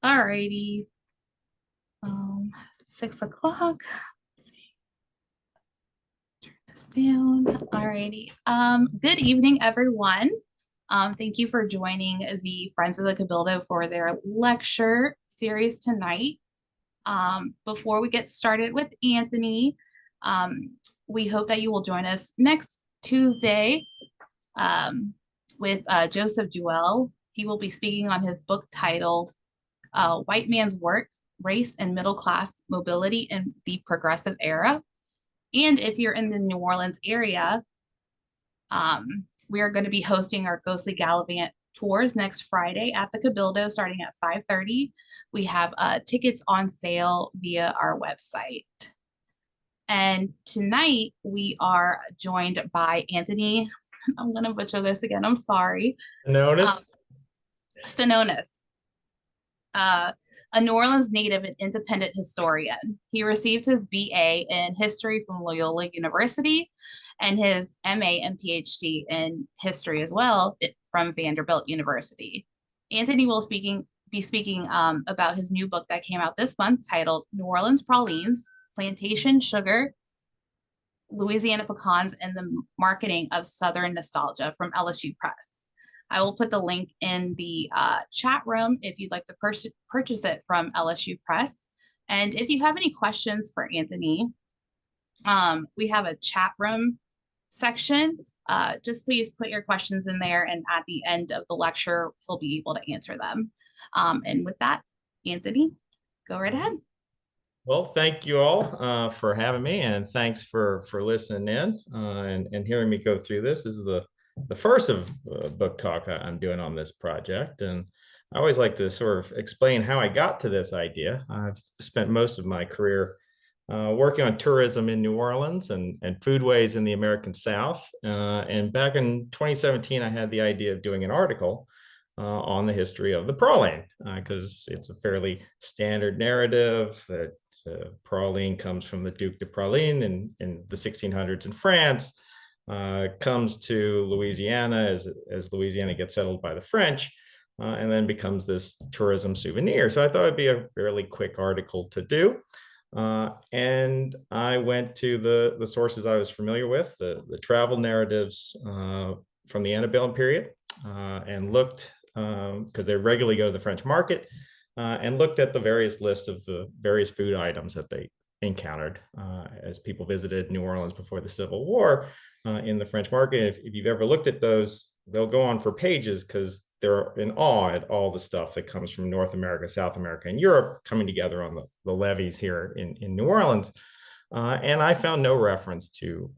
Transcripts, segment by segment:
Alrighty. 6 o'clock. Let's see, turn this down. Alrighty. Good evening, everyone. Thank you for joining the Friends of the Cabildo for their lecture series tonight. Before we get started with Anthony, um, we hope that you will join us next Tuesday with Joseph Jewell. He will be speaking on his book titled White Man's Work, Race and Middle Class Mobility in the Progressive Era. And if you're in the New Orleans area, we are going to be hosting our Ghostly Gallivant tours next Friday at the Cabildo starting at 5:30. We have tickets on sale via our website. And tonight we are joined by Anthony. I'm going to butcher this again. I'm sorry. Um, Notice. Stanonis, a New Orleans native and independent historian. He received his BA in history from Loyola University and his MA and PhD in history as well from Vanderbilt University. Anthony will be speaking about his new book that came out this month titled New Orleans Pralines, Plantation Sugar, Louisiana Pecans, and the Marketing of Southern Nostalgia from LSU Press. I will put the link in the chat room if you'd like to purchase it from LSU Press. And if you have any questions for Anthony, we have a chat room section. Just please put your questions in there, and at the end of the lecture, he'll be able to answer them. And with that, Anthony, go right ahead. Well, thank you all for having me, and thanks for listening in and hearing me go through this. This is the first of book talk I'm doing on this project, and I always like to sort of explain how I got to this idea. I've spent most of my career working on tourism in New Orleans and foodways in the American South. And back in 2017, I had the idea of doing an article on the history of the praline, because it's a fairly standard narrative that praline comes from the Duc de Praline in the 1600s in France, comes to Louisiana as Louisiana gets settled by the French, and then becomes this tourism souvenir. So I thought it'd be a fairly quick article to do. And I went to the sources I was familiar with, the travel narratives from the antebellum period, and looked, because they regularly go to the French market, and looked at the various lists of the various food items that they encountered as people visited New Orleans before the Civil War in the French market. If you've ever looked at those, they'll go on for pages because they're in awe at all the stuff that comes from North America, South America, and Europe coming together on the levees here in New Orleans. And I found no reference to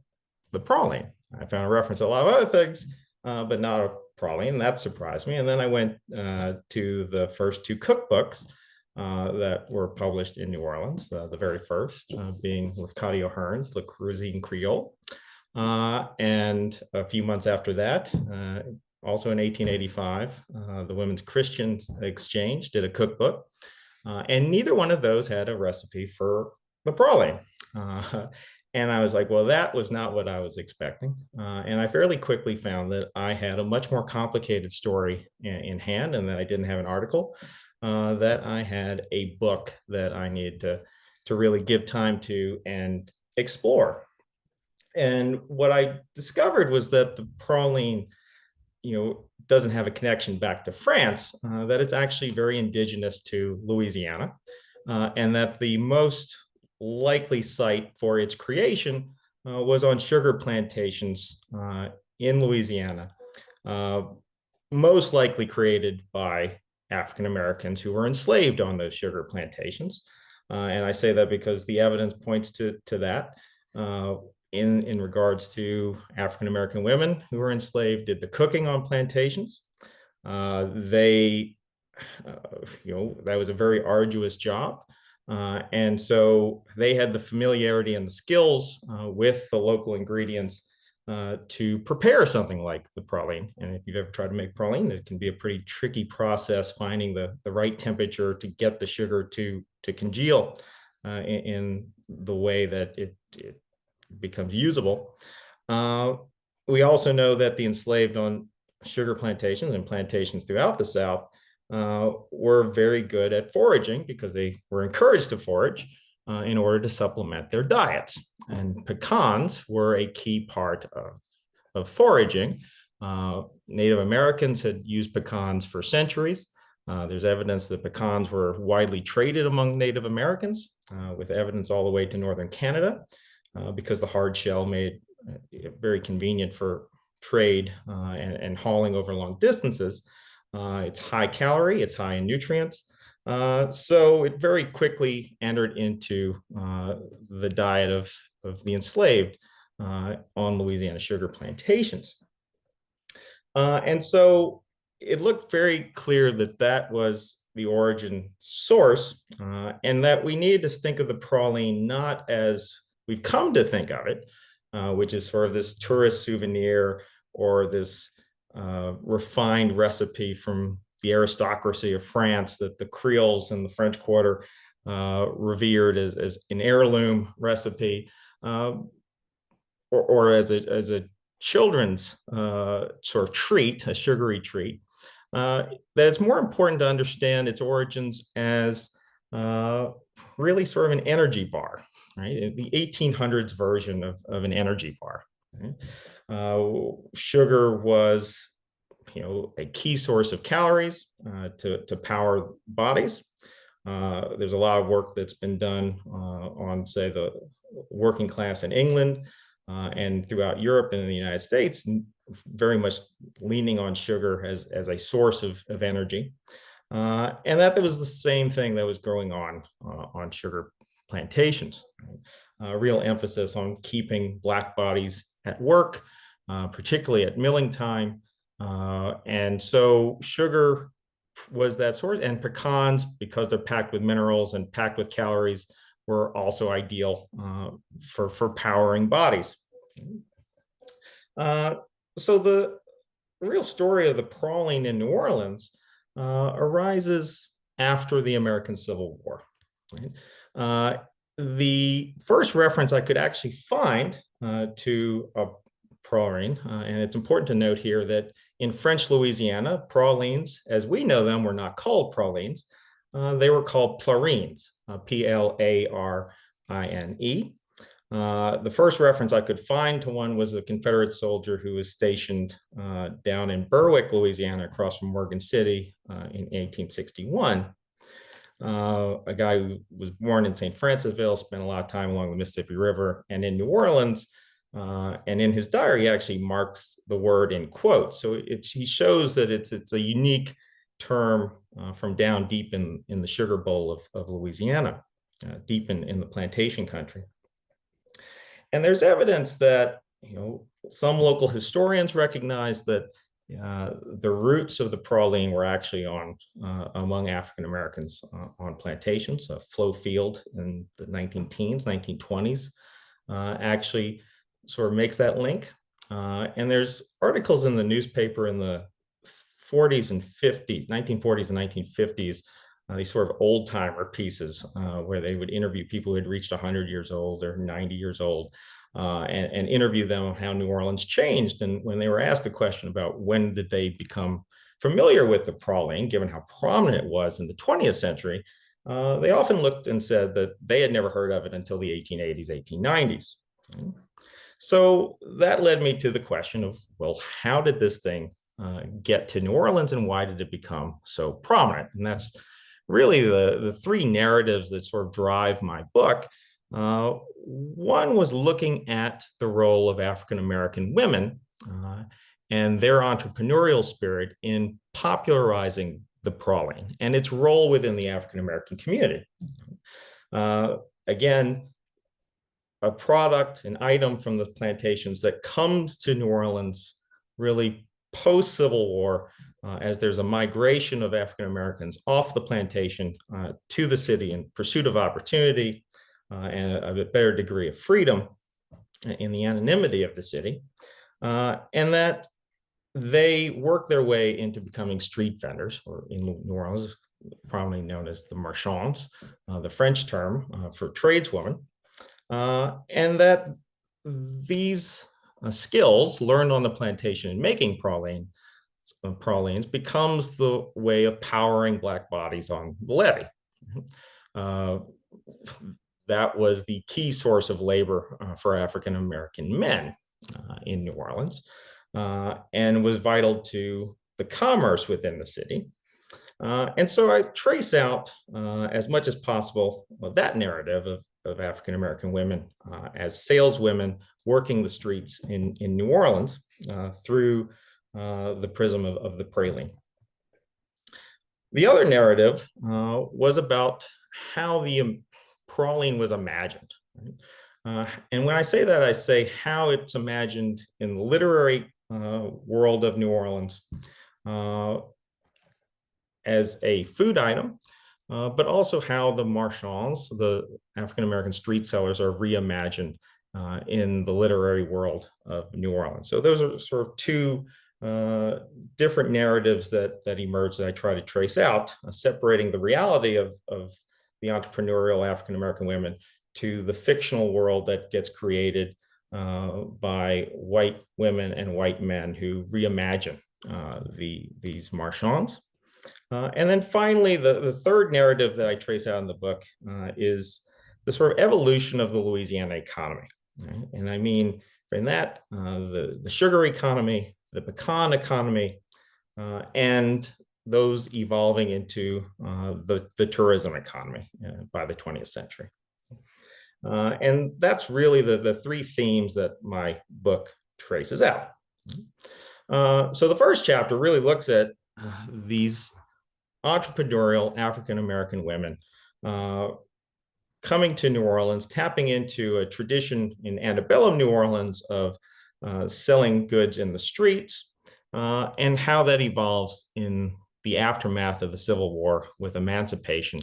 the praline. I found a reference to a lot of other things, but not a praline. That surprised me. And then I went to the first two cookbooks that were published in New Orleans, the very first being with Claudio Hearn's Le Cuisine Creole. And a few months after that, also in 1885, the Women's Christian Exchange did a cookbook, and neither one of those had a recipe for the praline. And I was like, well, that was not what I was expecting. And I fairly quickly found that I had a much more complicated story in hand, and that I didn't have an article, that I had a book that I needed to really give time to and explore. And what I discovered was that the praline, doesn't have a connection back to France, that it's actually very indigenous to Louisiana, and that the most likely site for its creation was on sugar plantations in Louisiana, most likely created by African Americans who were enslaved on those sugar plantations. And I say that because the evidence points to that. In regards to African American women who were enslaved, did the cooking on plantations. That was a very arduous job. And so they had the familiarity and the skills with the local ingredients to prepare something like the praline. And if you've ever tried to make praline, it can be a pretty tricky process finding the right temperature to get the sugar to congeal in the way that it becomes usable. We also know that the enslaved on sugar plantations and plantations throughout the South were very good at foraging because they were encouraged to forage in order to supplement their diets. And pecans were a key part of foraging. Native Americans had used pecans for centuries. There's evidence that pecans were widely traded among Native Americans, with evidence all the way to northern Canada, because the hard shell made it very convenient for trade and hauling over long distances. It's high calorie, it's high in nutrients. So it very quickly entered into the diet of the enslaved on Louisiana sugar plantations. And so it looked very clear that that was the origin source, and that we needed to think of the praline not as we've come to think of it, which is sort of this tourist souvenir or this refined recipe from the aristocracy of France that the Creoles in the French Quarter revered as an heirloom recipe, or as a children's sort of treat, a sugary treat. That it's more important to understand its origins as really sort of an energy bar, right? The 1800s version of an energy bar. Right? Sugar was, a key source of calories to power bodies. There's a lot of work that's been done on, say, the working class in England and throughout Europe and in the United States, very much leaning on sugar as a source of energy. And that was the same thing that was going on sugar plantations. Real emphasis on keeping Black bodies at work, particularly at milling time. And so sugar was that source, and pecans, because they're packed with minerals and packed with calories, were also ideal for powering bodies. So the real story of the praline in New Orleans arises after the American Civil War. Right? The first reference I could actually find to a praline, and it's important to note here that in French Louisiana, pralines, as we know them, were not called pralines. They were called plarines, P-L-A-R-I-N-E. The first reference I could find to one was a Confederate soldier who was stationed down in Berwick, Louisiana, across from Morgan City in 1861. A guy who was born in St. Francisville, spent a lot of time along the Mississippi River and in New Orleans. And in his diary, he actually marks the word in quotes. So he shows that it's a unique term from down deep in the sugar bowl of Louisiana, deep in the plantation country. And there's evidence that, some local historians recognize that the roots of the praline were actually among African Americans on plantations. Flo Field in the 1920s, actually sort of makes that link. And there's articles in the newspaper in the 40s and 50s, 1940s and 1950s, these sort of old timer pieces where they would interview people who had reached 100 years old or 90 years old, and interview them on how New Orleans changed. And when they were asked the question about when did they become familiar with the praline, given how prominent it was in the 20th century, they often looked and said that they had never heard of it until the 1880s, 1890s. So that led me to the question of, well, how did this thing get to New Orleans, and why did it become so prominent? And that's really the three narratives that sort of drive my book. One was looking at the role of African American women and their entrepreneurial spirit in popularizing the praline and its role within the African American community. Again, a product, an item from the plantations that comes to New Orleans really post-Civil War, as there's a migration of African Americans off the plantation to the city in pursuit of opportunity and a better degree of freedom in the anonymity of the city, and that they work their way into becoming street vendors, or in New Orleans, prominently known as the marchands, the French term for tradeswomen. And that these skills learned on the plantation in making praline pralines becomes the way of powering Black bodies on the levee. Uh, that was the key source of labor for African American men in New Orleans, and was vital to the commerce within the city. And so I trace out as much as possible that narrative of African American women as saleswomen working the streets in New Orleans through the prism of the praline. The other narrative was about how the praline was imagined. And when I say that, I say how it's imagined in the literary world of New Orleans as a food item, but also how the marchands, the African-American street sellers, are reimagined in the literary world of New Orleans. So those are sort of two different narratives that emerge that I try to trace out, separating the reality of the entrepreneurial African-American women to the fictional world that gets created by white women and white men who reimagine these marchands. And then finally, the third narrative that I trace out in the book is the sort of evolution of the Louisiana economy. Right? And I mean, in that, the sugar economy, the pecan economy, and those evolving into the tourism economy by the 20th century. And that's really the three themes that my book traces out. So the first chapter really looks at these entrepreneurial African-American women coming to New Orleans, tapping into a tradition in antebellum New Orleans of selling goods in the streets, and how that evolves in the aftermath of the Civil War with emancipation.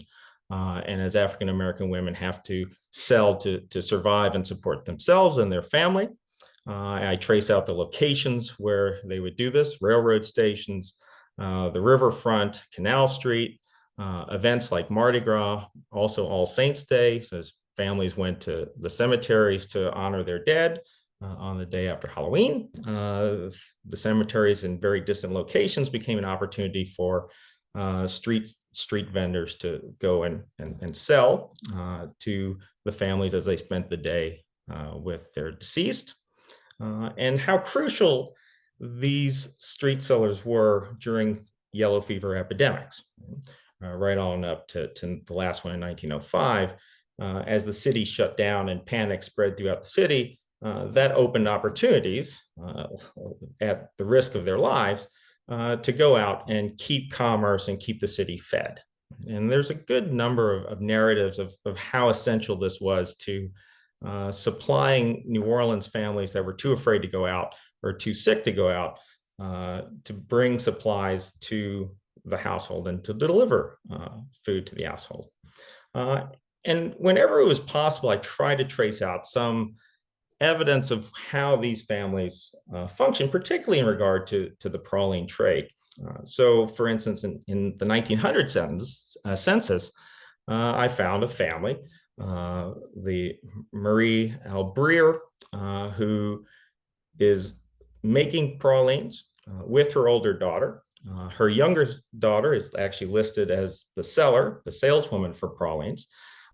And as African-American women have to sell to survive and support themselves and their family. I trace out the locations where they would do this: railroad stations, the riverfront, Canal Street, events like Mardi Gras, also All Saints Day, so as families went to the cemeteries to honor their dead on the day after Halloween. The cemeteries in very distant locations became an opportunity for street vendors to go and sell to the families as they spent the day with their deceased. And how crucial these street sellers were during yellow fever epidemics, right on up to the last one in 1905. As the city shut down and panic spread throughout the city, that opened opportunities at the risk of their lives to go out and keep commerce and keep the city fed. And there's a good number of narratives of how essential this was to supplying New Orleans families that were too afraid to go out or too sick to go out to bring supplies to the household and to deliver food to the household. And whenever it was possible, I tried to trace out some evidence of how these families function, particularly in regard to the praline trade. So, for instance, in the 1900 census, I found a family, the Marie Albrier, who is making pralines with her older daughter. Her younger daughter is actually listed as the seller, the saleswoman for pralines.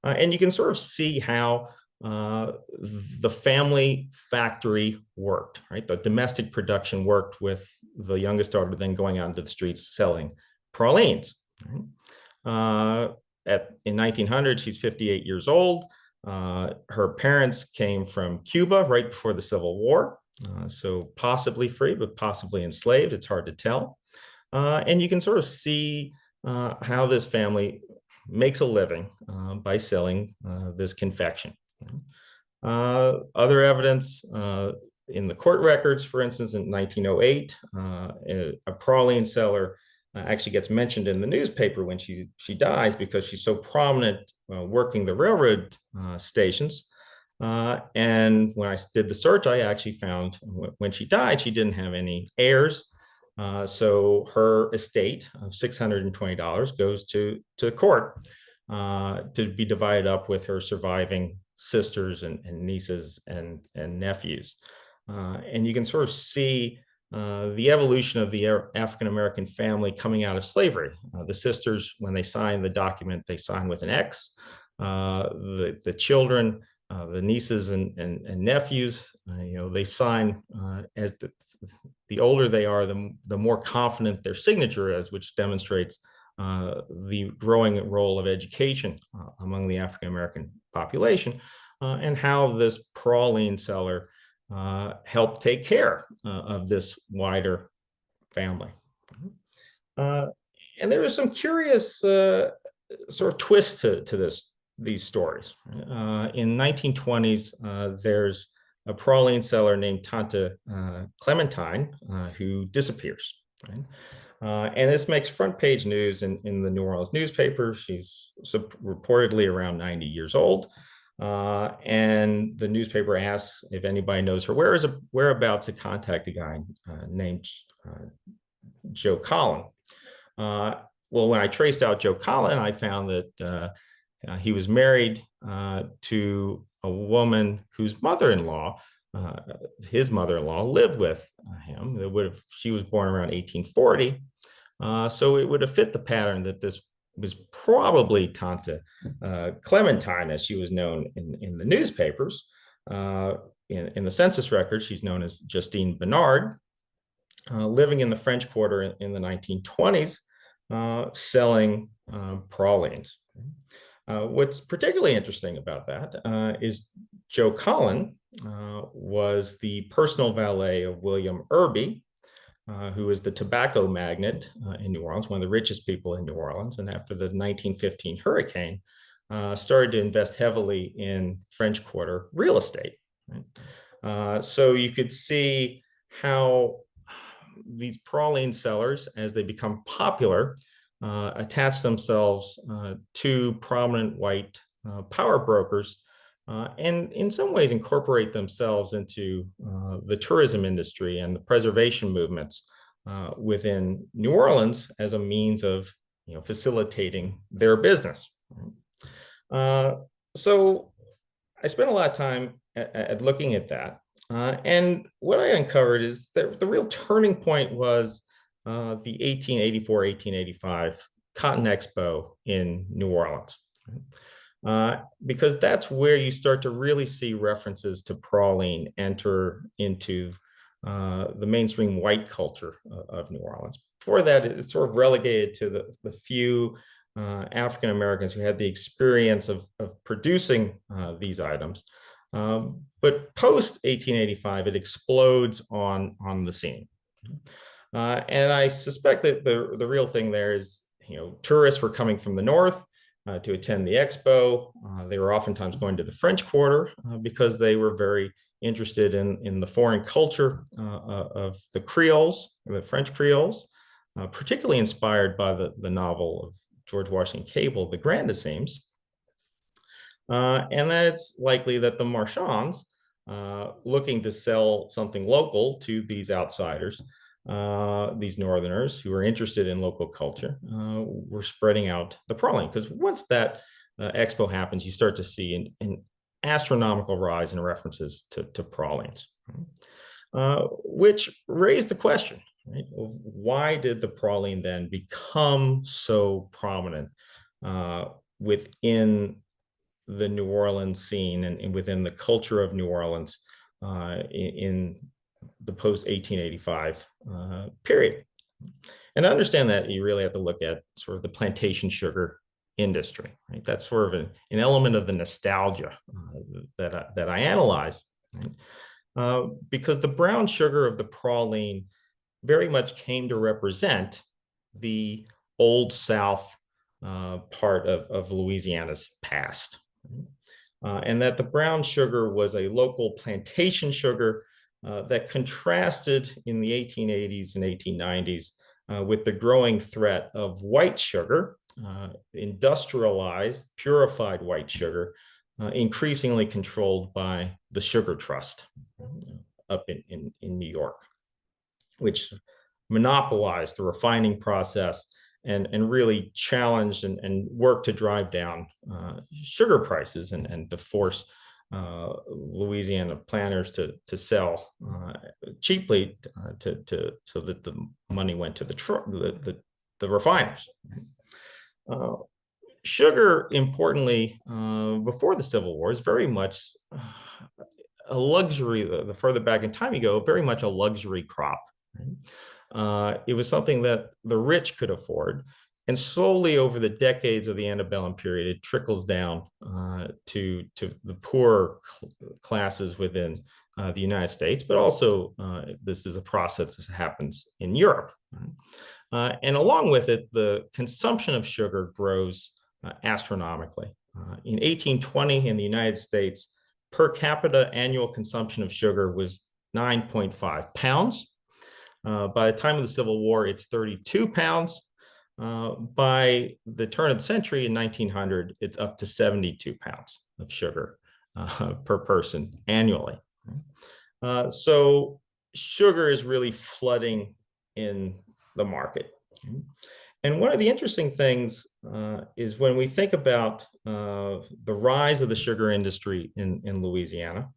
And you can sort of see how the family factory worked, right? The domestic production worked with the youngest daughter then going out into the streets selling pralines. Right? In 1900, she's 58 years old. Her parents came from Cuba right before the Civil War. So possibly free, but possibly enslaved. It's hard to tell. And you can sort of see how this family makes a living by selling this confection. Other evidence in the court records, for instance, in 1908, a praline seller actually gets mentioned in the newspaper when she dies because she's so prominent working the railroad stations. And when I did the search, I actually found when she died, she didn't have any heirs. So her estate of $620 goes to court to be divided up with her surviving sisters and nieces and nephews. And you can sort of see the evolution of the African-American family coming out of slavery. The sisters, when they sign the document, they sign with an X. The children, the nieces and nephews, they sign as the older they are, the more confident their signature is, which demonstrates the growing role of education among the African-American population, and how this praline seller helped take care of this wider family. Uh, and there was some curious sort of twist to these stories. In 1920s, there's a praline seller named Tante Clementine who disappears. Right? And this makes front page news in the New Orleans newspaper. She's reportedly around 90 years old. And the newspaper asks if anybody knows her whereabouts to contact a guy named Joe Collin. Well, when I traced out Joe Collin, I found that he was married to a woman whose mother-in-law, his mother-in-law, lived with him. She was born around 1840. So it would have fit the pattern that this was probably Tante Clementine, as she was known in the newspapers. In the census record, she's known as Justine Bernard, living in the French Quarter in the 1920s, selling pralines. What's particularly interesting about that is Joe Collin was the personal valet of William Irby, who was the tobacco magnate in New Orleans, one of the richest people in New Orleans. And after the 1915 hurricane, started to invest heavily in French Quarter real estate. Right? So you could see how these praline sellers, as they become popular, attach themselves to prominent white power brokers, and in some ways incorporate themselves into the tourism industry and the preservation movements within New Orleans as a means of facilitating their business. So I spent a lot of time at looking at that. And what I uncovered is that the real turning point was the 1884-1885 Cotton Expo in New Orleans. Because that's where you start to really see references to praline enter into the mainstream white culture of New Orleans. Before that, it's sort of relegated to the few African Americans who had the experience of producing these items. But post 1885, it explodes on the scene. And I suspect that the real thing there is, tourists were coming from the north to attend the expo. They were oftentimes going to the French Quarter because they were very interested in the foreign culture of the Creoles, the French Creoles, particularly inspired by the novel of George Washington Cable, The Grandissimes. And then it's likely that the marchands, looking to sell something local to these outsiders, these northerners who are interested in local culture, were spreading out the praline. Because once that expo happens, you start to see an astronomical rise in references to pralines, which raised the question, right? Why did the praline then become so prominent within the New Orleans scene and within the culture of New Orleans in the post-1885 period? And to understand that, you really have to look at sort of the plantation sugar industry. Right? That's sort of an element of the nostalgia that I analyze, right? Because the brown sugar of the praline very much came to represent the Old South part of Louisiana's past. And that the brown sugar was a local plantation sugar that contrasted in the 1880s and 1890s with the growing threat of white sugar, industrialized, purified white sugar, increasingly controlled by the Sugar Trust up in New York, which monopolized the refining process and really challenged and worked to drive down sugar prices and to force Louisiana planters to sell cheaply so that the money went to the refiners. Sugar, importantly, before the Civil War, is very much a luxury. The further back in time you go, very much a luxury crop. It was something that the rich could afford. And slowly over the decades of the antebellum period, it trickles down to the poorer classes within the United States, but also this is a process that happens in Europe. And along with it, the consumption of sugar grows astronomically. In 1820 in the United States, per capita annual consumption of sugar was 9.5 pounds. By the time of the Civil War, it's 32 pounds. By the turn of the century in 1900, it's up to 72 pounds of sugar per person annually. So sugar is really flooding in the market. And one of the interesting things is when we think about the rise of the sugar industry in Louisiana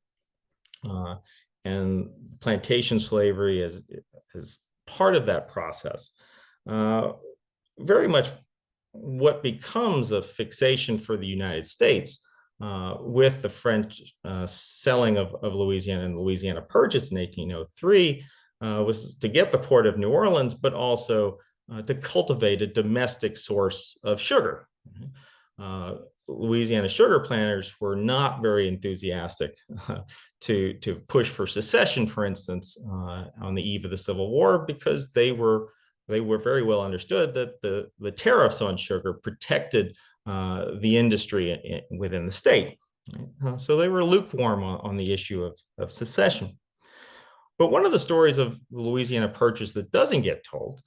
and plantation slavery as part of that process, very much what becomes a fixation for the United States with the French selling of Louisiana and Louisiana Purchase in 1803 was to get the port of New Orleans, but also to cultivate a domestic source of sugar. Louisiana sugar planters were not very enthusiastic to push for secession, for instance, on the eve of the Civil War, because they were very well understood that the tariffs on sugar protected the industry within the state. So they were lukewarm on the issue of secession. But one of the stories of the Louisiana Purchase that doesn't get told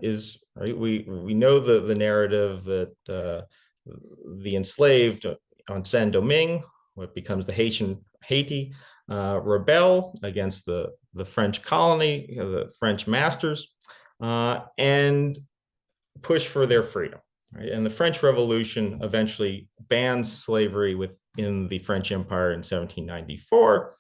is, right, we know the narrative that the enslaved on Saint-Domingue, what becomes the Haiti, rebel against the French colony, the French masters, and push for their freedom. Right? And the French Revolution eventually bans slavery within the French Empire in 1794.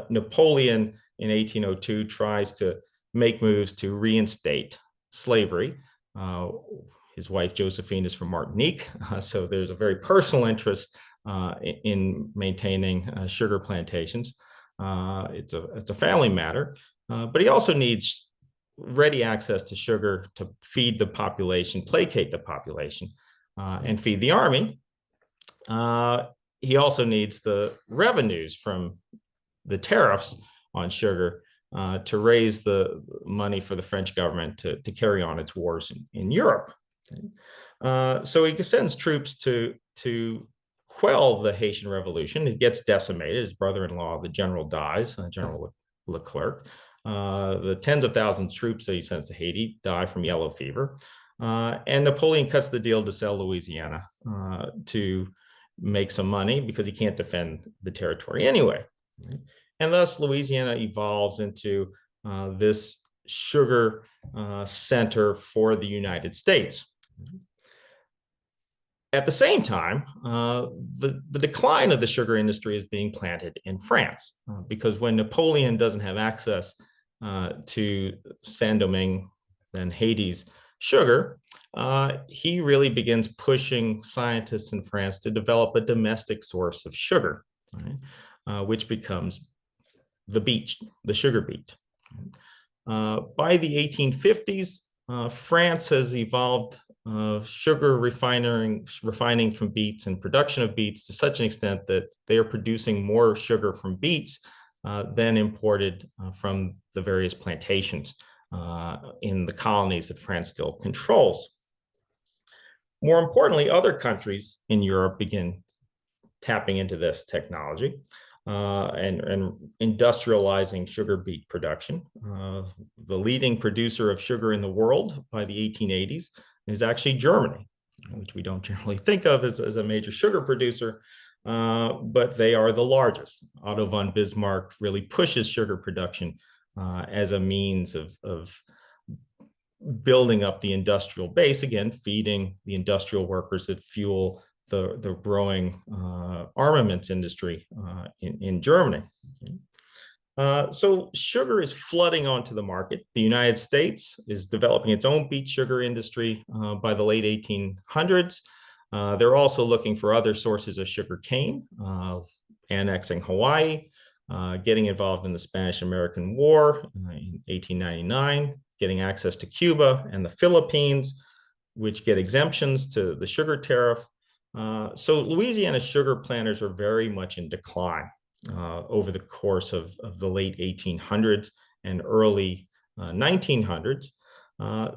Napoleon in 1802 tries to make moves to reinstate slavery. His wife Josephine is from Martinique, so there's a very personal interest in maintaining sugar plantations. It's a family matter, but he also needs ready access to sugar to feed the population, placate the population, and feed the army. He also needs the revenues from the tariffs on sugar to raise the money for the French government to carry on its wars in Europe. So he sends troops to quell the Haitian Revolution. It gets decimated. His brother-in-law, the general, dies, General Leclerc. The tens of thousands of troops that he sends to Haiti die from yellow fever. And Napoleon cuts the deal to sell Louisiana to make some money because he can't defend the territory anyway. And thus Louisiana evolves into this sugar center for the United States. At the same time, the decline of the sugar industry is being planted in France because when Napoleon doesn't have access to Saint-Domingue and Haiti's sugar, he really begins pushing scientists in France to develop a domestic source of sugar, right? Which becomes the sugar beet. By the 1850s, France has evolved sugar refining from beets and production of beets to such an extent that they are producing more sugar from beets than imported from the various plantations in the colonies that France still controls. More importantly, other countries in Europe begin tapping into this technology and industrializing sugar beet production. The leading producer of sugar in the world by the 1880s is actually Germany, which we don't generally think of as a major sugar producer, but they are the largest. Otto von Bismarck really pushes sugar production as a means of building up the industrial base, again, feeding the industrial workers that fuel the growing armaments industry in Germany. So sugar is flooding onto the market. The United States is developing its own beet sugar industry by the late 1800s. They're also looking for other sources of sugar cane, annexing Hawaii, getting involved in the Spanish-American War in 1899, getting access to Cuba and the Philippines, which get exemptions to the sugar tariff. So Louisiana sugar planters are very much in decline over the course of the late 1800s and early 1900s.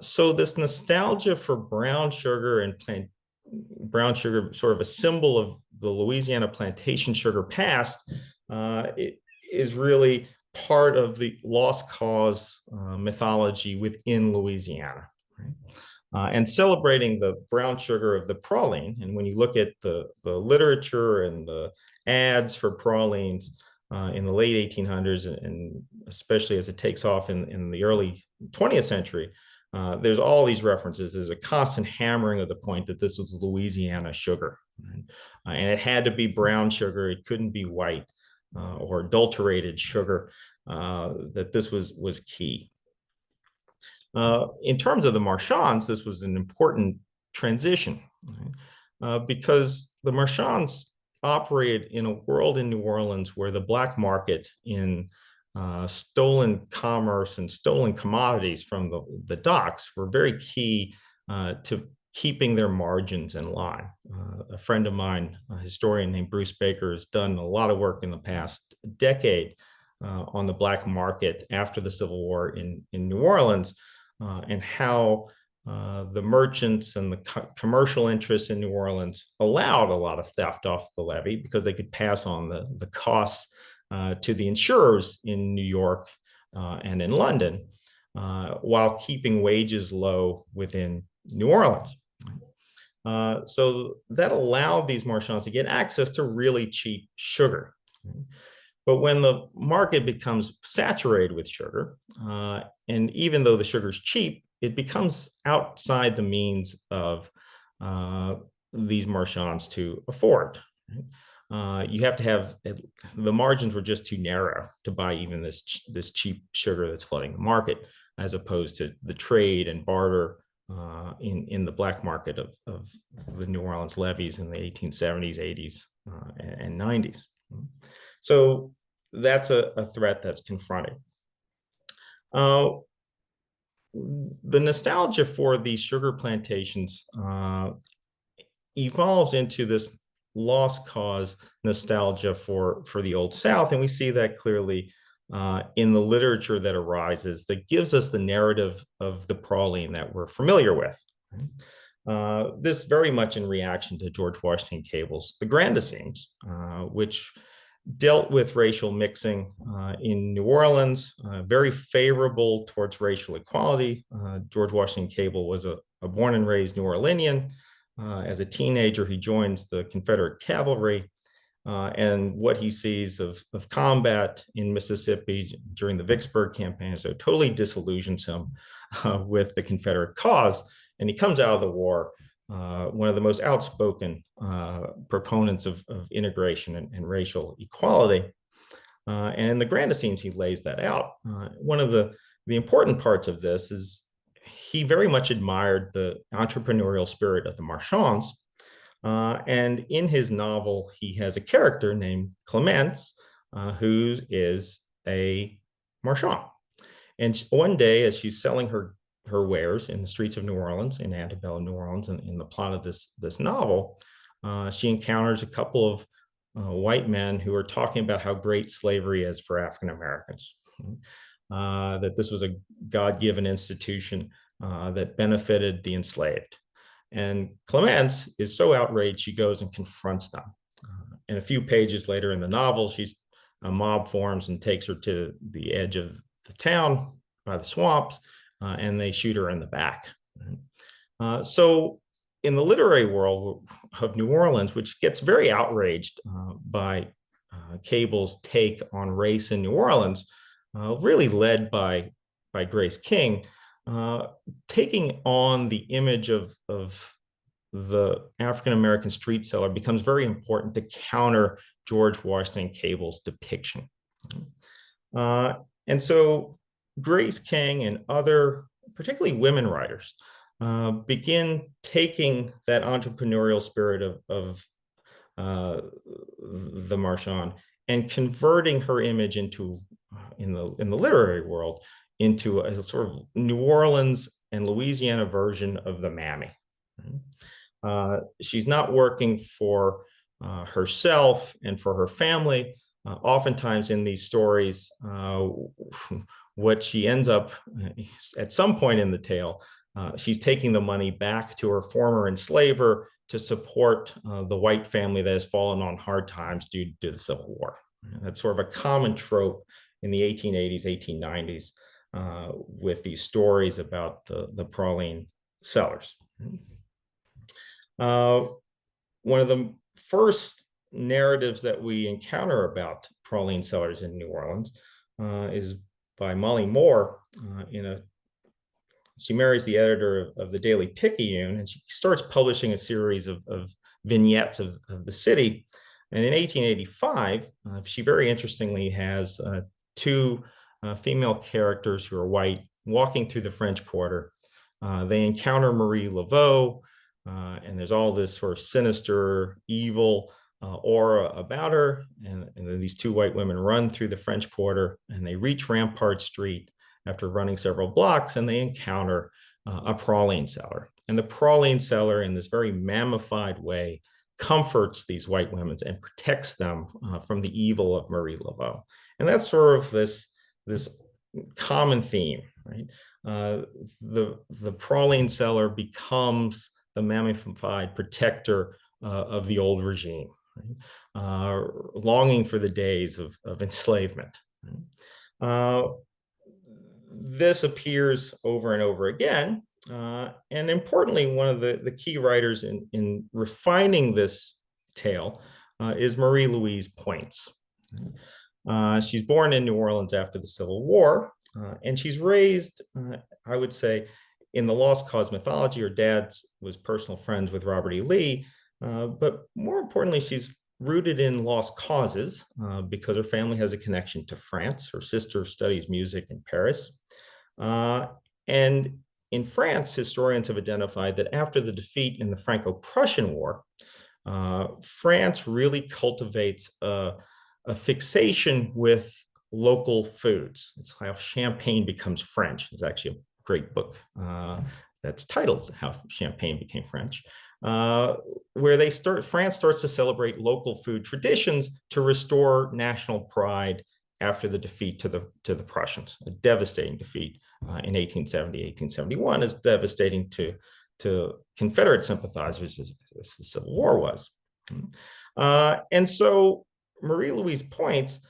So this nostalgia for brown sugar and brown sugar, sort of a symbol of the Louisiana plantation sugar past, it is really part of the lost cause mythology within Louisiana. Right? And celebrating the brown sugar of the praline. And when you look at the literature and the ads for pralines in the late 1800s, and especially as it takes off in the early 20th century, there's all these references. There's a constant hammering of the point that this was Louisiana sugar. Right? And it had to be brown sugar. It couldn't be white or adulterated sugar, that this was key. In terms of the marchands, this was an important transition, right? Because the marchands operated in a world in New Orleans where the black market in stolen commerce and stolen commodities from the docks were very key to keeping their margins in line. A friend of mine, a historian named Bruce Baker, has done a lot of work in the past decade on the black market after the Civil War in New Orleans, and how the merchants and the commercial interests in New Orleans allowed a lot of theft off the levee because they could pass on the costs to the insurers in New York and in London, while keeping wages low within New Orleans. So that allowed these marchands to get access to really cheap sugar. But when the market becomes saturated with sugar, and even though the sugar is cheap, it becomes outside the means of these marchands to afford. You have to have, the margins were just too narrow to buy even this cheap sugar that's flooding the market, as opposed to the trade and barter in the black market of the New Orleans levees in the 1870s, 80s, and 90s. So that's a threat that's confronted. The nostalgia for these sugar plantations evolves into this lost cause nostalgia for the Old South. And we see that clearly in the literature that arises that gives us the narrative of the praline that we're familiar with. This very much in reaction to George Washington Cable's The Grandissimes, which dealt with racial mixing in New Orleans, very favorable towards racial equality. George Washington Cable was a born and raised New Orleanian. As a teenager, he joins the Confederate cavalry, and what he sees of combat in Mississippi during the Vicksburg campaign so totally disillusions him with the Confederate cause, and he comes out of the war one of the most outspoken proponents of integration and racial equality. And in the Grandissimes, he lays that out. One of the important parts of this is he very much admired the entrepreneurial spirit of the marchands. And in his novel, he has a character named Clemence, who is a marchand. And one day, as she's selling her wares in the streets of New Orleans, in antebellum New Orleans, and in the plot of this novel, she encounters a couple of white men who are talking about how great slavery is for African Americans, that this was a God-given institution that benefited the enslaved. And Clemence is so outraged, she goes and confronts them. And a few pages later in the novel, a mob forms and takes her to the edge of the town by the swamps, and they shoot her in the back. So in the literary world of New Orleans, which gets very outraged by Cable's take on race in New Orleans, really led by Grace King, taking on the image of the African-American street seller becomes very important to counter George Washington Cable's depiction. Uh, and so Grace King and other, particularly women writers, begin taking that entrepreneurial spirit of the Marchand and converting her image into, in the literary world, into a sort of New Orleans and Louisiana version of the Mammy. She's not working for herself and for her family. Oftentimes in these stories, what she ends up at some point in the tale, she's taking the money back to her former enslaver to support the white family that has fallen on hard times due to the Civil War. That's sort of a common trope in the 1880s, 1890s with these stories about the praline sellers. One of the first narratives that we encounter about praline sellers in New Orleans is by Molly Moore. She marries the editor of the Daily Picayune, and she starts publishing a series of vignettes of the city. And in 1885, she very interestingly has two female characters who are white walking through the French Quarter. They encounter Marie Laveau, and there's all this sort of sinister, evil aura about her. And then these two white women run through the French Quarter, and they reach Rampart Street after running several blocks, and they encounter a praline seller. And the praline seller, in this very mammified way, comforts these white women and protects them from the evil of Marie Laveau. And that's sort of this common theme, right? The praline seller becomes the mammified protector of the old regime, right? Longing for the days of enslavement. Right? This appears over and over again. And importantly, one of the key writers in refining this tale is Marie Louise Points. She's born in New Orleans after the Civil War, and she's raised, I would say, in the Lost Cause mythology. Her dad was personal friends with Robert E. Lee, but more importantly, she's rooted in lost causes because her family has a connection to France. Her sister studies music in Paris. And in France, historians have identified that after the defeat in the Franco-Prussian War, France really cultivates a fixation with local foods. It's how Champagne becomes French. It's actually a great book that's titled How Champagne Became French, where France starts to celebrate local food traditions to restore national pride after the defeat to the Prussians. A devastating defeat in 1870, 1871, is devastating to Confederate sympathizers as the Civil War was. And so Marie Louise Points,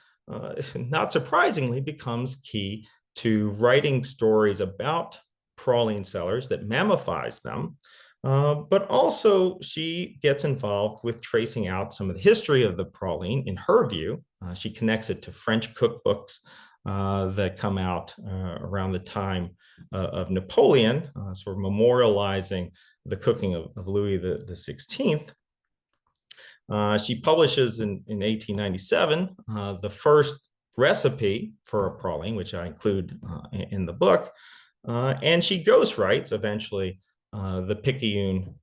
not surprisingly, becomes key to writing stories about praline sellers that mammifies them. But also she gets involved with tracing out some of the history of the praline. In her view, she connects it to French cookbooks that come out around the time of Napoleon, sort of memorializing the cooking of Louis the 16th. She publishes in 1897 the first recipe for a praline, which I include in the book. And she ghostwrites eventually the Picayune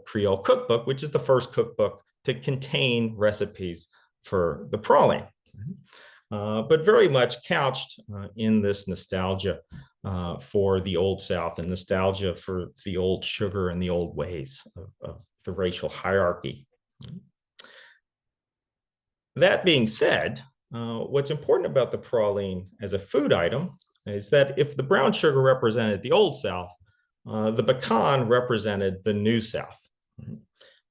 Creole cookbook, which is the first cookbook to contain recipes for the praline, but very much couched in this nostalgia for the Old South and nostalgia for the old sugar and the old ways of the racial hierarchy. That being said, what's important about the praline as a food item is that if the brown sugar represented the Old South, the pecan represented the New South.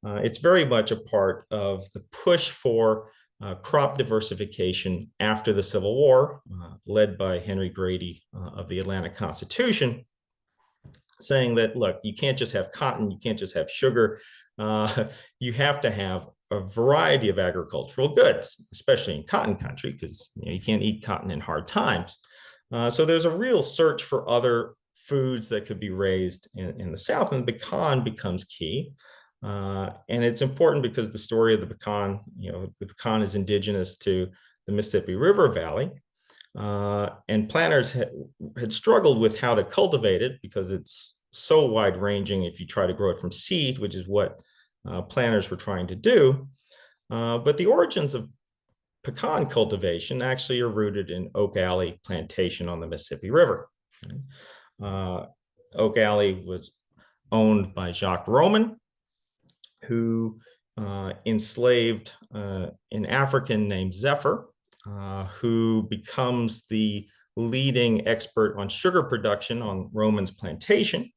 It's very much a part of the push for crop diversification after the Civil War, led by Henry Grady of the Atlanta Constitution, saying that, look, you can't just have cotton, you can't just have sugar, you have to have a variety of agricultural goods, especially in cotton country, because you can't eat cotton in hard times. So there's a real search for other foods that could be raised in the South, and the pecan becomes key. And it's important because the story of the pecan, the pecan is indigenous to the Mississippi River Valley. And planters had struggled with how to cultivate it because it's so wide ranging if you try to grow it from seed, which is what planters were trying to do. But the origins of pecan cultivation actually are rooted in Oak Alley plantation on the Mississippi River. Uh, Oak Alley was owned by Jacques Roman, who enslaved an African named Zephyr, who becomes the leading expert on sugar production on Roman's plantation.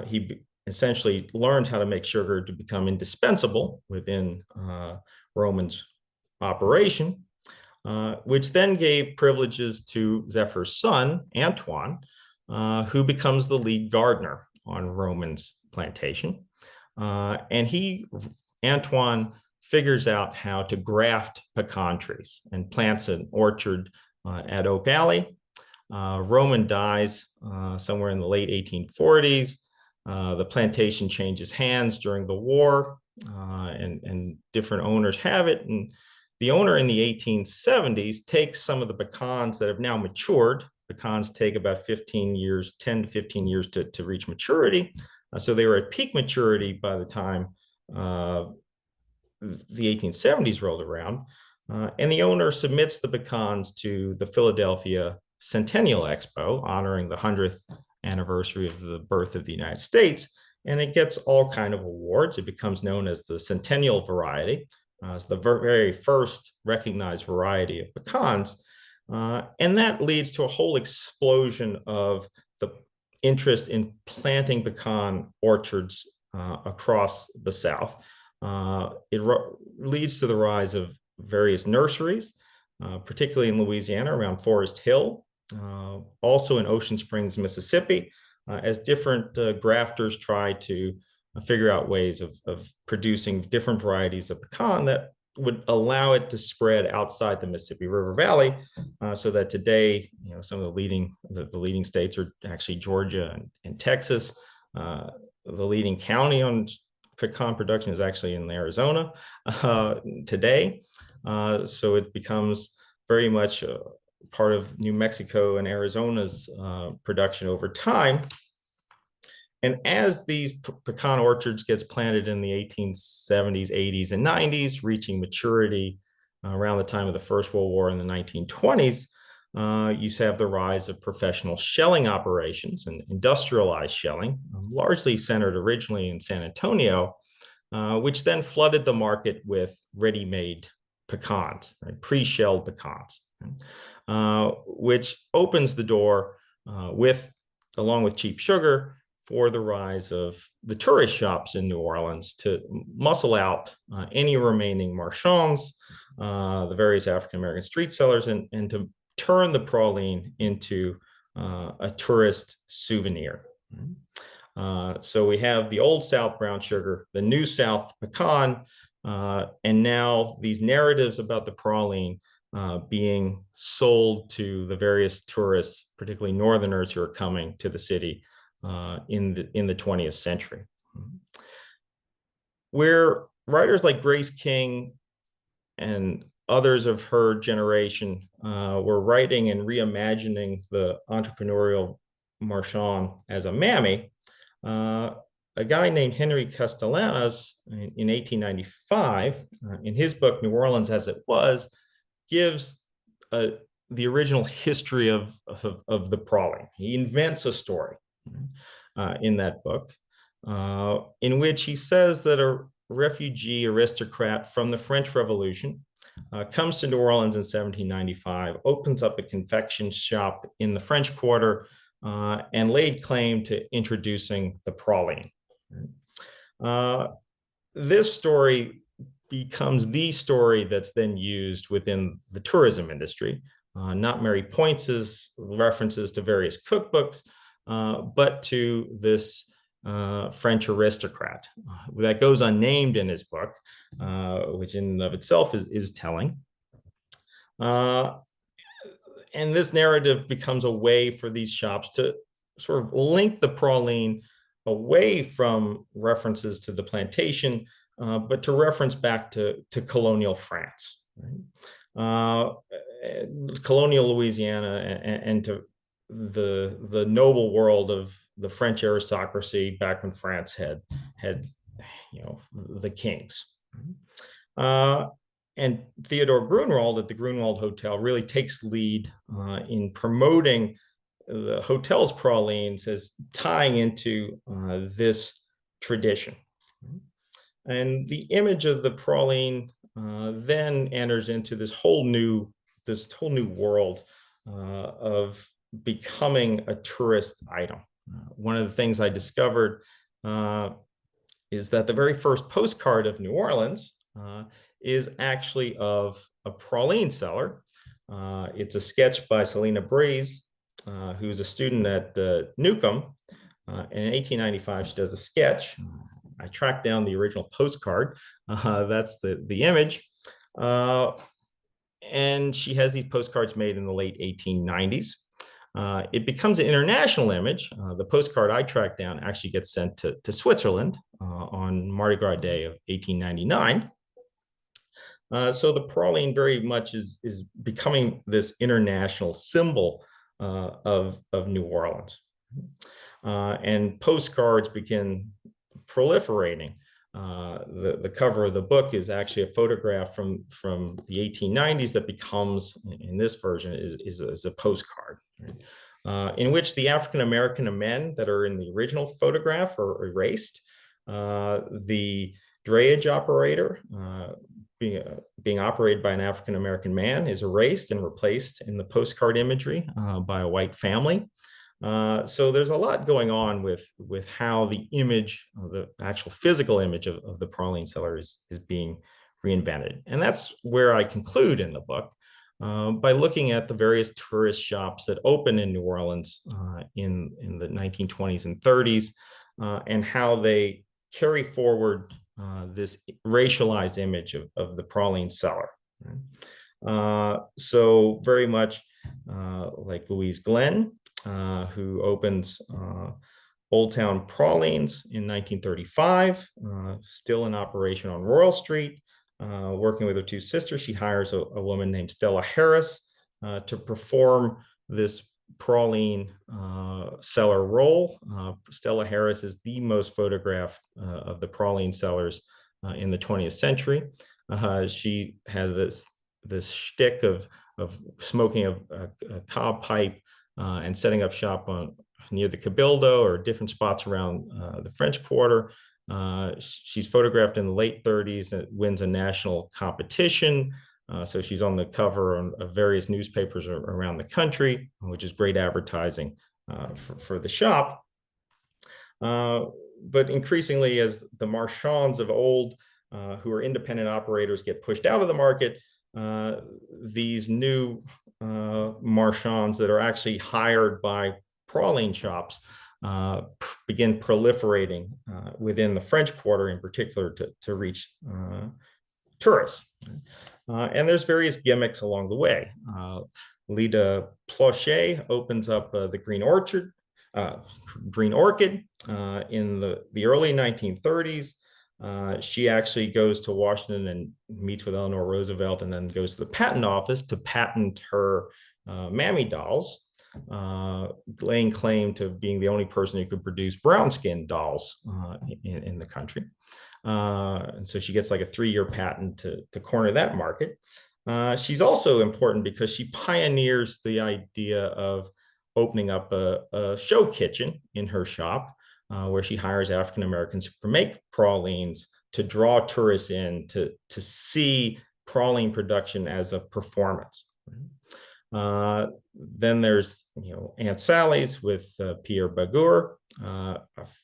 He essentially learns how to make sugar to become indispensable within Roman's operation, which then gave privileges to Zephyr's son, Antoine, who becomes the lead gardener on Roman's plantation. Antoine figures out how to graft pecan trees and plants an orchard at Oak Alley. Roman dies somewhere in the late 1840s. The plantation changes hands during the war, and different owners have it. And the owner in the 1870s takes some of the pecans that have now matured. Pecans take about 15 years, 10 to 15 years to reach maturity. So they were at peak maturity by the time the 1870s rolled around. And the owner submits the pecans to the Philadelphia Centennial Expo, honoring the 100th anniversary of the birth of the United States. And it gets all kinds of awards. It becomes known as the Centennial variety. It's the very first recognized variety of pecans. And that leads to a whole explosion of the interest in planting pecan orchards across the South. It leads to the rise of various nurseries, particularly in Louisiana around Forest Hill, also in Ocean Springs, Mississippi, as different grafters try to figure out ways of producing different varieties of pecan that would allow it to spread outside the Mississippi River Valley, so that today, some of the leading states are actually Georgia and Texas. The leading county on pecan production is actually in Arizona today. So it becomes very much part of New Mexico and Arizona's production over time. And as these pecan orchards gets planted in the 1870s, 80s, and 90s, reaching maturity around the time of the First World War in the 1920s, you have the rise of professional shelling operations and industrialized shelling, largely centered originally in San Antonio, which then flooded the market with ready-made pecans, right? Pre-shelled pecans, which opens the door along with cheap sugar, for the rise of the tourist shops in New Orleans to muscle out any remaining marchands, the various African-American street sellers, and to turn the praline into a tourist souvenir. So we have the old South brown sugar, the new South pecan, and now these narratives about the praline being sold to the various tourists, particularly Northerners who are coming to the city in the 20th century, where writers like Grace King and others of her generation were writing and reimagining the entrepreneurial marchand as a mammy. A guy named Henry Castellanos in 1895, in his book New Orleans as It Was, gives the original history of the praline. He invents a story in that book, in which he says that a refugee aristocrat from the French Revolution comes to New Orleans in 1795, opens up a confection shop in the French Quarter, and laid claim to introducing the praline. This story becomes the story that's then used within the tourism industry, not Mary Points's references to various cookbooks, but to this French aristocrat that goes unnamed in his book, which in and of itself is telling. And this narrative becomes a way for these shops to sort of link the praline away from references to the plantation, but to reference back to colonial France, right? uh, colonial Louisiana, and to the noble world of the French aristocracy back when France had the kings. Uh, and Theodore Grunwald at the Grunwald Hotel really takes lead in promoting the hotel's pralines as tying into this tradition. And the image of the praline then enters into this whole new world of becoming a tourist item. One of the things I discovered is that the very first postcard of New Orleans is actually of a praline seller. It's a sketch by Selena Breeze, who's a student at Newcomb. In 1895, she does a sketch. I tracked down the original postcard. That's the image. And she has these postcards made in the late 1890s. It becomes an international image. The postcard I tracked down actually gets sent to Switzerland on Mardi Gras Day of 1899. So the praline very much is becoming this international symbol of New Orleans. And postcards begin proliferating. The cover of the book is actually a photograph from the 1890s that becomes, in this version, is a postcard, right? In which the African American men that are in the original photograph are erased. The drayage operator, being operated by an African American man, is erased and replaced in the postcard imagery by a white family. So there's a lot going on with how the image, the actual physical image of the praline seller is being reinvented. And that's where I conclude in the book by looking at the various tourist shops that open in New Orleans in the 1920s and 30s, and how they carry forward this racialized image of the praline seller. So very much like Louise Glenn, who opens Old Town Pralines in 1935, still in operation on Royal Street. Working with her two sisters, she hires a woman named Stella Harris to perform this praline seller role. Stella Harris is the most photographed of the praline sellers in the 20th century. She had this shtick of smoking a cob pipe and setting up shop near the Cabildo or different spots around the French Quarter. She's photographed in the late 30s and wins a national competition. So she's on the cover of various newspapers around the country, which is great advertising for the shop. But increasingly, as the marchands of old, who are independent operators, get pushed out of the market, these new marchands that are actually hired by praline shops begin proliferating within the French Quarter in particular to reach tourists. And there's various gimmicks along the way. Lida Plochet opens up the Green Orchard, Green Orchid in the early 1930s. She actually goes to Washington and meets with Eleanor Roosevelt, and then goes to the patent office to patent her mammy dolls, laying claim to being the only person who could produce brown skin dolls in the country. And so she gets like a 3-year patent to corner that market. She's also important because she pioneers the idea of opening up a show kitchen in her shop, where she hires African Americans who make pralines to draw tourists in to see praline production as a performance. Then there's Aunt Sally's with Pierre Bagour, a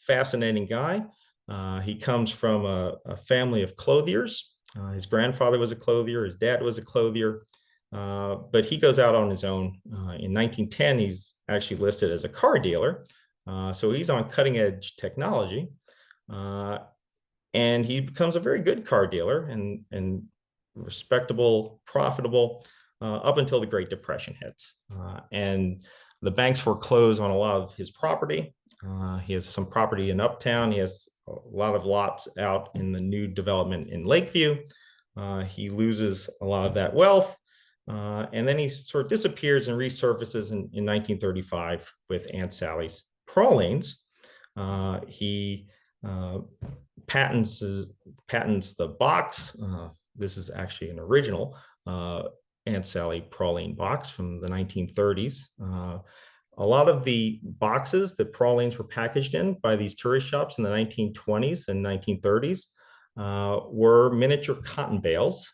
fascinating guy. He comes from a family of clothiers. His grandfather was a clothier, his dad was a clothier, but he goes out on his own. In 1910, he's actually listed as a car dealer. So he's on cutting edge technology, and he becomes a very good car dealer and respectable, profitable, up until the Great Depression hits. And the banks foreclose on a lot of his property. He has some property in Uptown. He has a lot of lots out in the new development in Lakeview. He loses a lot of that wealth. And then he sort of disappears and resurfaces in 1935 with Aunt Sally's Pralines. He patents the box. This is actually an original Aunt Sally praline box from the 1930s. A lot of the boxes that pralines were packaged in by these tourist shops in the 1920s and 1930s were miniature cotton bales.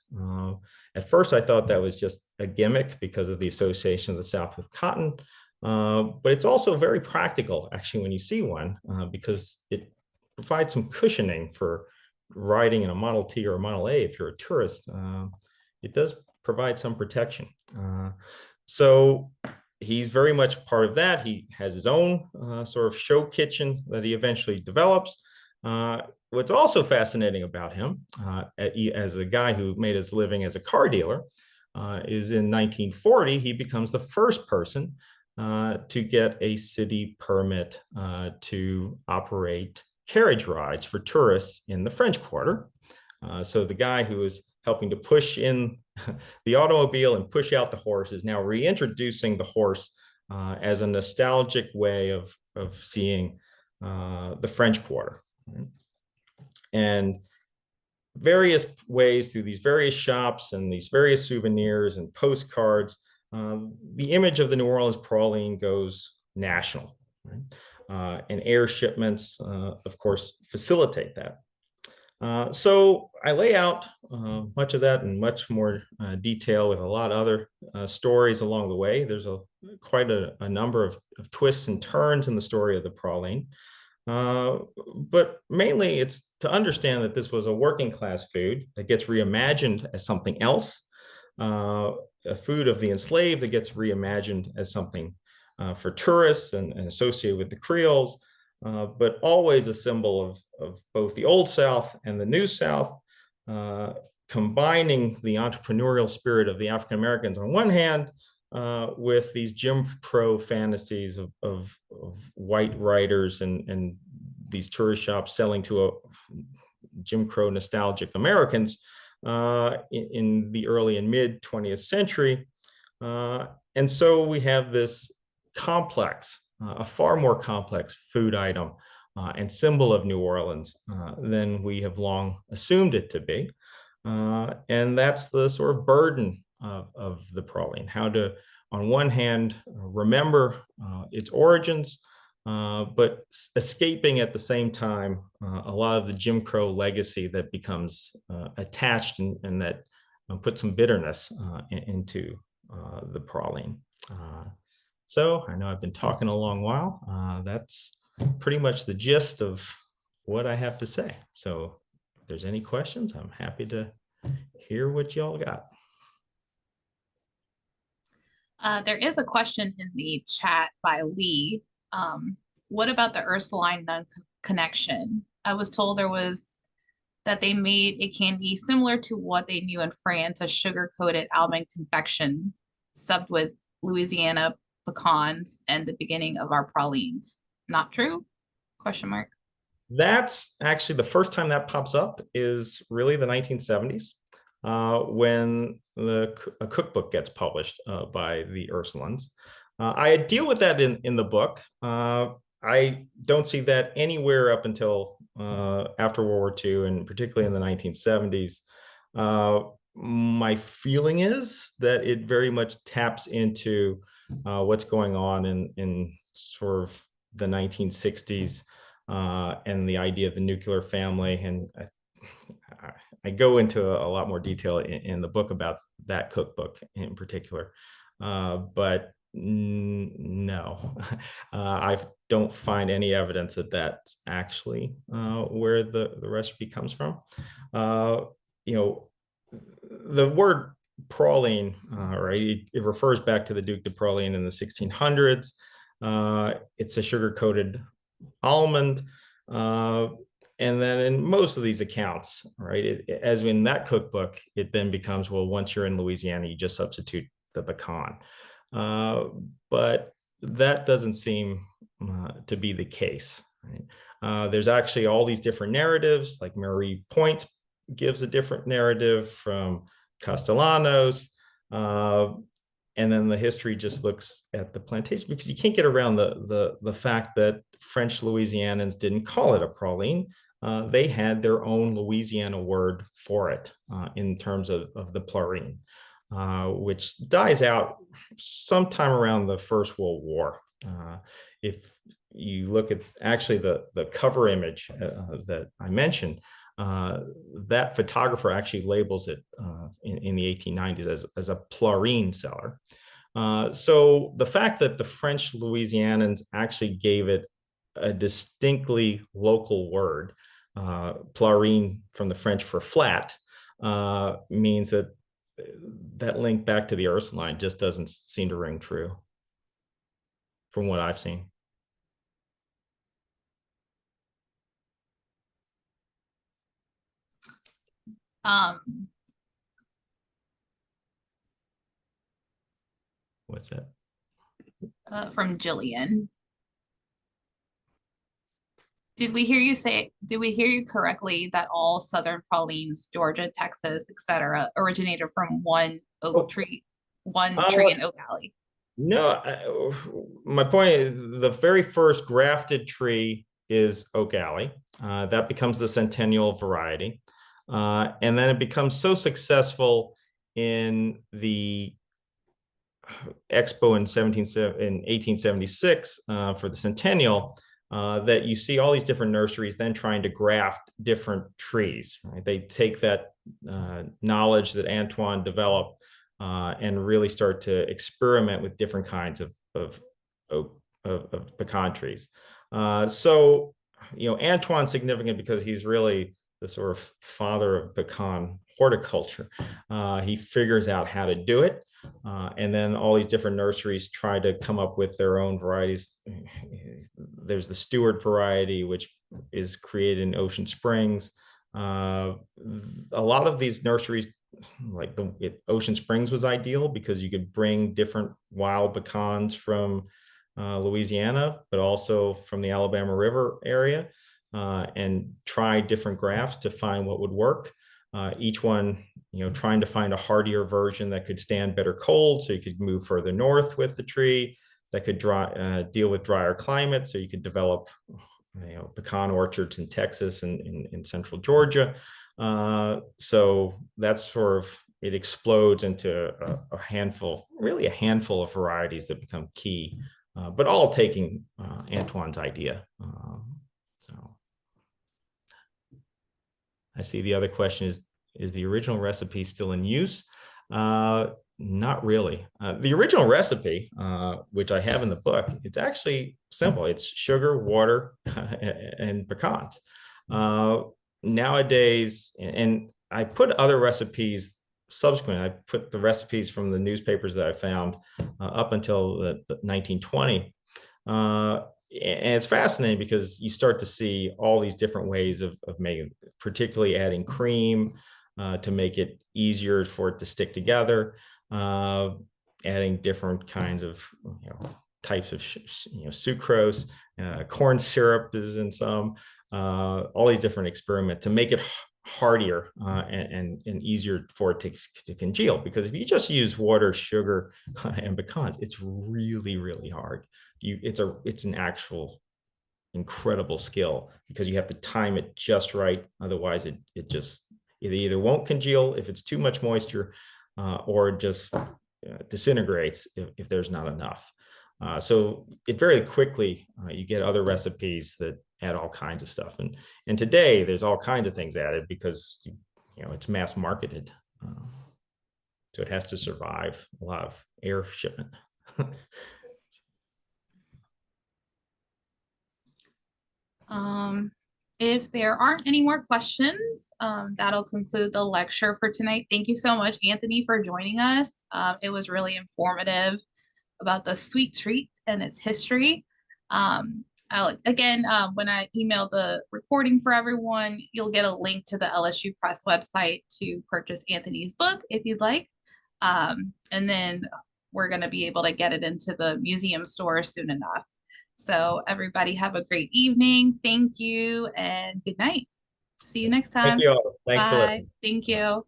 At first, I thought that was just a gimmick because of the association of the South with cotton. But it's also very practical, actually, when you see one, because it provides some cushioning for riding in a Model T or a Model A if you're a tourist. It does provide some protection. So he's very much part of that. He has his own sort of show kitchen that he eventually develops. What's also fascinating about him, as a guy who made his living as a car dealer, is in 1940, he becomes the first person to get a city permit to operate carriage rides for tourists in the French Quarter. So the guy who was helping to push in the automobile and push out the horse is now reintroducing the horse as a nostalgic way of seeing the French Quarter. And various ways through these various shops and these various souvenirs and postcards, the image of the New Orleans praline goes national. Right? And air shipments, of course, facilitate that. So I lay out much of that in much more detail with a lot of other stories along the way. There's quite a number of twists and turns in the story of the praline. But mainly it's to understand that this was a working class food that gets reimagined as something else, a food of the enslaved that gets reimagined as something for tourists and associated with the Creoles, but always a symbol of both the Old South and the New South, combining the entrepreneurial spirit of the African Americans on one hand with these Jim Crow fantasies of white writers and these tourist shops selling to Jim Crow nostalgic Americans in the early and mid 20th century. And so we have this complex, a far more complex food item and symbol of New Orleans than we have long assumed it to be. And that's the sort of burden of the praline, how to, on one hand, remember its origins, but escaping at the same time a lot of the Jim Crow legacy that becomes attached and that puts some bitterness into the praline. So I know I've been talking a long while. That's pretty much the gist of what I have to say. So if there's any questions, I'm happy to hear what y'all got. There is a question in the chat by Lee. What about the Ursuline nun connection? I was told that they made a candy similar to what they knew in France, a sugar-coated almond confection subbed with Louisiana pecans and the beginning of our pralines. Not true? Question mark. That's actually the first time that pops up is really the 1970s when a cookbook gets published by the Ursulines. I deal with that in the book. I don't see that anywhere up until after World War II, and particularly in the 1970s. My feeling is that it very much taps into what's going on in sort of the 1960s and the idea of the nuclear family. And I go into a lot more detail in the book about that cookbook in particular. But no, I don't find any evidence that that's actually where the recipe comes from. You know, the word praline, right? It refers back to the Duc de Praline in the 1600s. It's a sugar-coated almond. And then in most of these accounts, right, as in that cookbook, it then becomes, well, once you're in Louisiana, you just substitute the pecan. But that doesn't seem to be the case. Right? There's actually all these different narratives, like Marie Point gives a different narrative from Castellanos. And then the history just looks at the plantation, because you can't get around the fact that French Louisianans didn't call it a praline. They had their own Louisiana word for it in terms of the praline, which dies out sometime around the First World War. If you look at actually the cover image that I mentioned, that photographer actually labels it in the 1890s as a praline seller. So the fact that the French Louisianans actually gave it a distinctly local word, praline from the French for flat, means that that link back to the Ursuline just doesn't seem to ring true from what I've seen. Um, What's that? from Jillian. Did we hear you correctly that all southern pralines, Georgia, Texas, etc., originated from Oh, one uh, tree in Oak Alley? no, my point is the very first grafted tree is Oak Alley. That becomes the centennial variety. And then it becomes so successful in the Expo in 1876 for the centennial, that you see all these different nurseries then trying to graft different trees. Right? They take that knowledge that Antoine developed and really start to experiment with different kinds of pecan trees. So, Antoine's significant because he's really the sort of father of pecan horticulture. He figures out how to do it. And then all these different nurseries try to come up with their own varieties. There's the Stewart variety, which is created in Ocean Springs. A lot of these nurseries, like Ocean Springs was ideal because you could bring different wild pecans from Louisiana, but also from the Alabama River area, and try different grafts to find what would work. Each one, trying to find a hardier version that could stand better cold, so you could move further north with the tree, that could deal with drier climate, so you could develop, pecan orchards in Texas and in central Georgia. So that's sort of, it explodes into a handful, really a handful of varieties that become key, but all taking Antoine's idea. So I see the other question is the original recipe still in use? Not really. The original recipe, which I have in the book, it's actually simple. It's sugar, water, and pecans. Nowadays, and I put other recipes subsequent. I put the recipes from the newspapers that I found up until the 1920. And it's fascinating because you start to see all these different ways of making, particularly adding cream to make it easier for it to stick together, adding different kinds of types of sucrose, corn syrup is in some, all these different experiments to make it hardier and easier for it to congeal. Because if you just use water, sugar, and pecans, it's really, really hard. It's an actual incredible skill because you have to time it just right. Otherwise, it either won't congeal if it's too much moisture, or just disintegrates if there's not enough. So it very quickly, you get other recipes that add all kinds of stuff. And today there's all kinds of things added because it's mass marketed. So it has to survive a lot of air shipment. If there aren't any more questions, that'll conclude the lecture for tonight. Thank you so much, Anthony, for joining us. It was really informative about the sweet treat and its history. Again, when I email the recording for everyone, you'll get a link to the LSU Press website to purchase Anthony's book if you'd like. And then we're going to be able to get it into the museum store soon enough. So everybody have a great evening. Thank you and good night. See you next Thank time. you all. Thanks for Bye. listening. Thank Bye. you.